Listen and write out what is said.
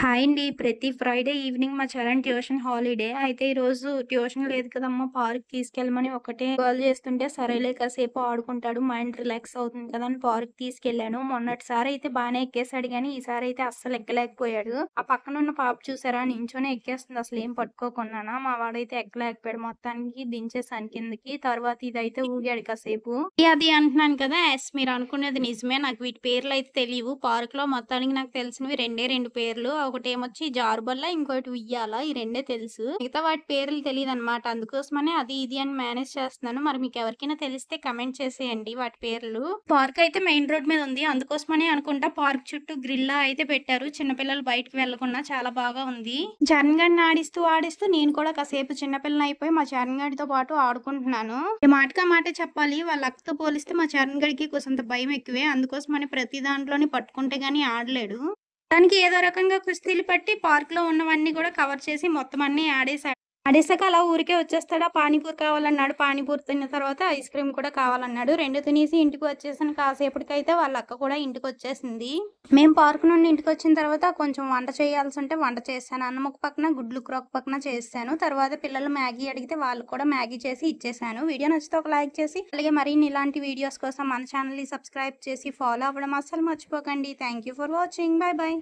Hi అండి. ప్రతి Friday evening మా చెల్లిని ట్యూషన్ హాలిడే. అయితే ఈరోజు ట్యూషన్ లేదు కదమ్మా! పార్క్‌కి తీసుకెళ్ళమని ఒకటే గోల చేస్తుంటే, సరేలే కాసేపు ఆడుకుంటాడు. మైండ్ రిలాక్స్ అవుతుంది కదా! అని పార్క్‌కి తీసుకెళ్ళాను. మొన్నటిసారి అయితే బానే ఎక్కేసాడు గానీ, ఈసారి అయితే అస్సలు ఎక్కలేకపోయాడు. ఆ పక్కనున్న పాప చూసారా నించొనే ఎక్కేస్తుంది అసలేం పట్టుకోకుండాన. మా వాడైతే ఎక్కలేకపోయాడు. మొత్తానికి దించేసాను కిందకి. తర్వాత ఇదైతే ఊగాడు కాసేపు. అది అంటున్నాను కదా! యెస్, మీరు అనుకునేది నిజమే. నాకు వీటి పేర్లయితే తెలీవు. పార్క్‌లో మొత్తానికి నాకు తెలిసినవి రెండే 2 పేర్లు. ఒకటేమొచ్చి జారుబల్ల, ఇంకోటి ఉయ్యాల. ఈ రెండే తెలుసు. మిగతా వాటి పేర్లు తెలీదనమాట. అందుకోసమనే అది, ఇది అని మేనేజ్ చేస్తున్నాను. మరి మీకెవరికైనా తెలిస్తే కమెంట్ చేసేయండి వాటి పేర్లు. పార్క్ అయితే మెయిన్ రోడ్ మీద ఉంది. అందుకోసమనే అనుకుంటా పార్క్ చుట్టూ గ్రిల్లా అయితే పెట్టారు. చిన్న పిల్లలు బయటకి వెళ్ళకుండా చాలా బాగా ఉంది. చరణ్ గాడిని ఆడిస్తూ నేను కూడా కాసేపు చిన్న పిల్లనయిపోయి మా చరణ్ గాడితో పాటు ఆడుకుంటున్నాను. ఈ మాటకా మాటే చెప్పాలి. వాళ్ళ అక్కతో పోలిస్తే మా చరణ్ గడికి కొంచెంత భయం ఎక్కువే. అందుకోసమని ప్రతి దాంట్లోని పట్టుకుంటే గాని ఆడలేడు. దానికి ఏదో రకంగా కుస్తీలు పట్టి పార్క్‌లో ఉన్నవన్నీ కూడా కవర్ చేసి మొత్తం అన్నీ ఆడేసాడు. ఆడేసాక అలా ఊరికే వచ్చేస్తాడా, పానీపూరి కావాలన్నాడు. పానీపూరి తిన్న తర్వాత ఐస్ క్రీమ్ కూడా కావాలన్నాడు. 2 తినేసి ఇంటికి వచ్చేసాను. కాసేపటికైతే వాళ్ళ అక్క కూడా ఇంటికొచ్చేసింది. మేము పార్క్ నుండి ఇంటికొచ్చిన తర్వాత కొంచెం వంట చేయాల్సుంటే వంట చేశాను. అన్నం ఒక పక్కన, గుడ్లు కూర ఒక పక్కన చేసేసాను. తర్వాత పిల్లలు మ్యాగీ అడిగితే వాళ్ళకి కూడా మ్యాగీ చేసి ఇచ్చేసాను. వీడియో నచ్చితే ఒక లైక్ చేసి, అలాగే మరిన్ని ఇలాంటి వీడియోస్ కోసం మన ఛానెల్‌ని సబ్స్క్రైబ్ చేసి ఫాలో అవ్వడం అస్సలు మర్చిపోకండి. Thank you for watching. By by.